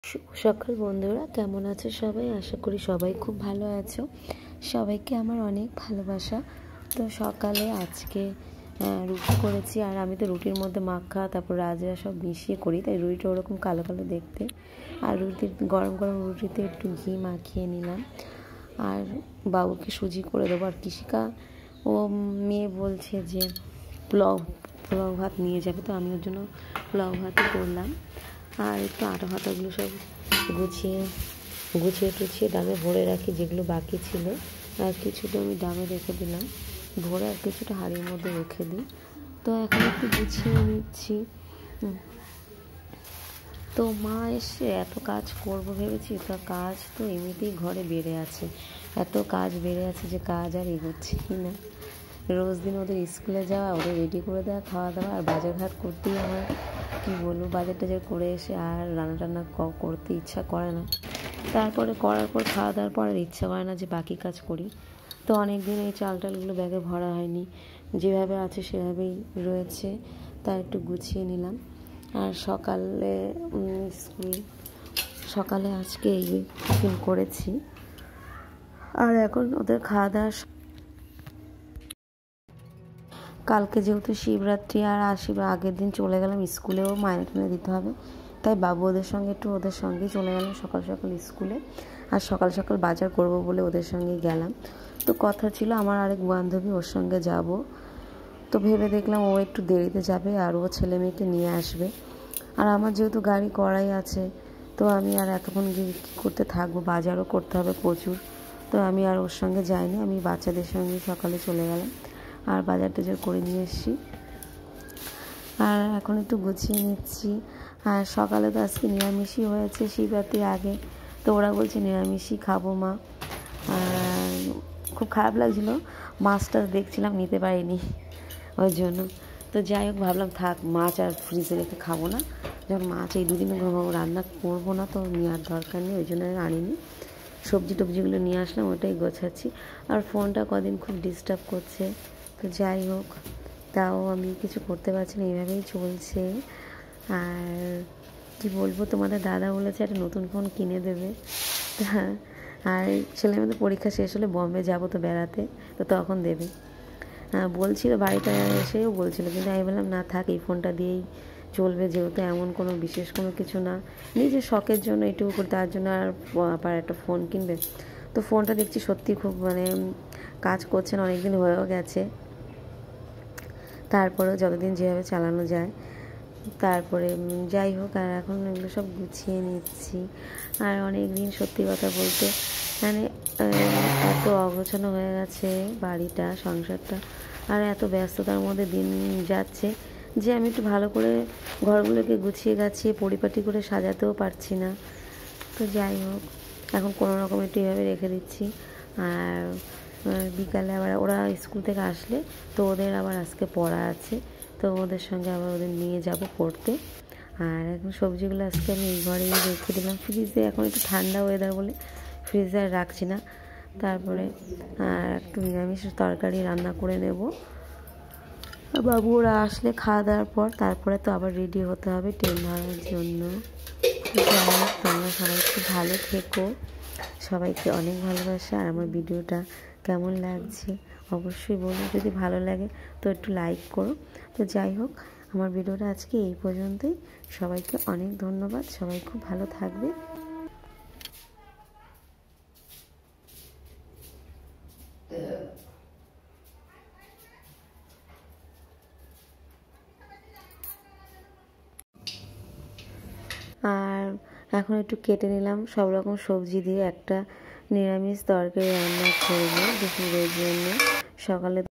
শুভ সকাল বন্ধুরা, কেমন আছো সবাই? আশা করি সবাই খুব ভালো আছো। সবাইকে আমার অনেক ভালোবাসা। তো সকালে আজকে রুটি করেছি, আর আমি তো রুটির মধ্যে মাখা তারপর রাজরা সব মিশিয়ে করি, তাই রুটিটা ওরকম কালো কালো দেখতে। আর গরম গরম রুটিতে একটু ঘি মাখিয়ে নিলাম, আর বাবুকে সুজি করে দেবো। আর কৃষিকা ও মেয়ে বলছে যে পোলাও ভাত নিয়ে যাবে, তো আমি ওর জন্য পোলাও ভাতই করলাম। আর একটু আটা ফাটাগুলো সব গুছিয়ে টুছিয়ে ডামে ভরে রাখি, যেগুলো বাকি ছিল। আর কিছুটা আমি ডামে রেখে দিলাম ভরে, আর কিছুটা হাঁড়ির মধ্যে রেখে দিই। তো এখন একটু গুছিয়ে নিচ্ছি। তো মা এসে এত কাজ করবো ভেবেছি, তা কাজ তো এমনিতেই ঘরে বেড়ে আছে, এত কাজ বেড়ে আছে যে কাজ আর এগোচ্ছি না। রোজ দিন ওদের স্কুলে যাওয়া, ওদের রেডি করে দেওয়া, খাওয়া দাওয়া, আর বাজার ঘাট করতেই আমার কী বলবো, বাজার টাজার করে এসে আর রান্না টান্না করতে ইচ্ছা করে না। তারপরে করার পর খাওয়া দাওয়ার পর আর ইচ্ছা করে না যে বাকি কাজ করি। তো অনেক দিন এই চাল টালগুলো ব্যাগে ভরা হয়নি, যেভাবে আছে সেভাবেই রয়েছে, তা একটু গুছিয়ে নিলাম। আর সকালে আজকে এই টিফিন করেছি। আর এখন ওদের খাওয়া দাওয়া, কালকে যেহেতু শিবরাত্রি, আর আগের দিন চলে গেলাম স্কুলেও মাইনে টাইনে দিতে হবে, তাই বাবু ওদের সঙ্গেই চলে গেলাম সকাল সকাল স্কুলে। আর সকাল সকাল বাজার করব বলে ওদের সঙ্গেই গেলাম। তো কথা ছিল আমার আরেক বান্ধবী, ওর সঙ্গে যাব। তো ভেবে দেখলাম ও একটু দেরিতে যাবে আর ও ছেলে মেয়েকে নিয়ে আসবে। আর আমার যেহেতু গাড়ি করাই আছে, তো আমি আর এতক্ষণ গিয়ে কী করতে থাকবো, বাজারও করতে হবে প্রচুর। তো আমি আর ওর সঙ্গে যাইনি, আমি বাচ্চাদের সঙ্গে সকালে চলে গেলাম আর বাজার টাজার করে নিয়ে এসেছি। আর এখন একটু গুছিয়ে নিচ্ছি। আর সকালে তো আজকে নিরামিষই হয়েছে শিবরাত্রির আগে, তো ওরা বলছে নিরামিষই খাবো মা। আর খুব খারাপ লাগছিলো, মাছটা দেখছিলাম নিতে পারিনি ওই জন্য। তো যাই হোক, ভাবলাম থাক, মাছ আর ফ্রিজে রেখে খাবো না, যখন মাছ এই দুদিনে রান্না করবো না তো নেওয়ার দরকার নেই, ওই জন্য আনিনি। সবজি টবজিগুলো নিয়ে আসলাম, ওটাই গোছাচ্ছি। আর ফোনটা কদিন খুব ডিস্টার্ব করছে, তো যাই হোক, তাও আমি কিছু করতে পারছি না, এইভাবেই চলছে। আর কি বলবো, তোমাদের দাদা বলেছে একটা নতুন ফোন কিনে দেবে। আর ছেলে মেয়েদের পরীক্ষা শেষ হলে বম্বে যাবো তো বেড়াতে, তো তখন দেবে বলছিল, বাড়িতে এসেও বলছিল, কিন্তু আমি বললাম না থাক, এই ফোনটা দিয়েই চলবে, যেহেতু এমন কোনো বিশেষ কোনো কিছু না, নিজের শখের জন্য এটুকু করে, তার জন্য আর একটা ফোন কিনবে। তো ফোনটা দেখছি সত্যি খুব কাজ করছে না, অনেকদিন হয়েও গেছে, তারপরেও যতদিন যেভাবে চালানো যায়। তারপরে যাই হোক, আর এখন এগুলো সব গুছিয়ে নিচ্ছি। আর অনেক দিন সত্যি কথা বলতে এত অগোছানো হয়ে গেছে বাড়িটা, সংসারটা, আর এত ব্যস্ততার মধ্যে দিন যাচ্ছে যে আমি একটু ভালো করে ঘরগুলোকে গুছিয়ে গাছিয়ে পরিপাটি করে সাজাতেও পারছি না। তো যাই হোক, এখন কোনো রকম একটু এভাবে রেখে দিচ্ছি। আর বিকালে আবার ওরা স্কুল থেকে আসলে, তো ওদের আবার আজকে পড়া আছে, তো ওদের সঙ্গে আবার ওদের নিয়ে যাব পড়তে। আর এখন সবজিগুলো আজকে আমি এই ঘরেই রেখে দিলাম ফ্রিজে, এখন একটু ঠান্ডা ওয়েদার বলে ফ্রিজে আর রাখছি না। তারপরে একটু নিরামিষ তরকারি রান্না করে নেব। বাবু ওরা আসলে খাওয়া দাওয়ার পর তারপরে তো আবার রেডি হতে হবে ট্রেন ধরার জন্য। তোমরা সবাই খুব ভালো থেকো, সবাইকে অনেক ভালোবাসা। আর আমার ভিডিওটা কেমন লাগছে অবশ্যই বলো, যদি ভালো লাগে তো একটু লাইক করো। তো যাই হোক, আমার ভিডিওটা আজকে এই পর্যন্তই। সবাইকে অনেক ধন্যবাদ, সবাই খুব ভালো থাকবে। আর এখন একটু কেটে নিলাম সব রকম সবজি দিয়ে, একটা নিরামিষ তরকারি রান্না করবো দুপুরের জন্য। সকালে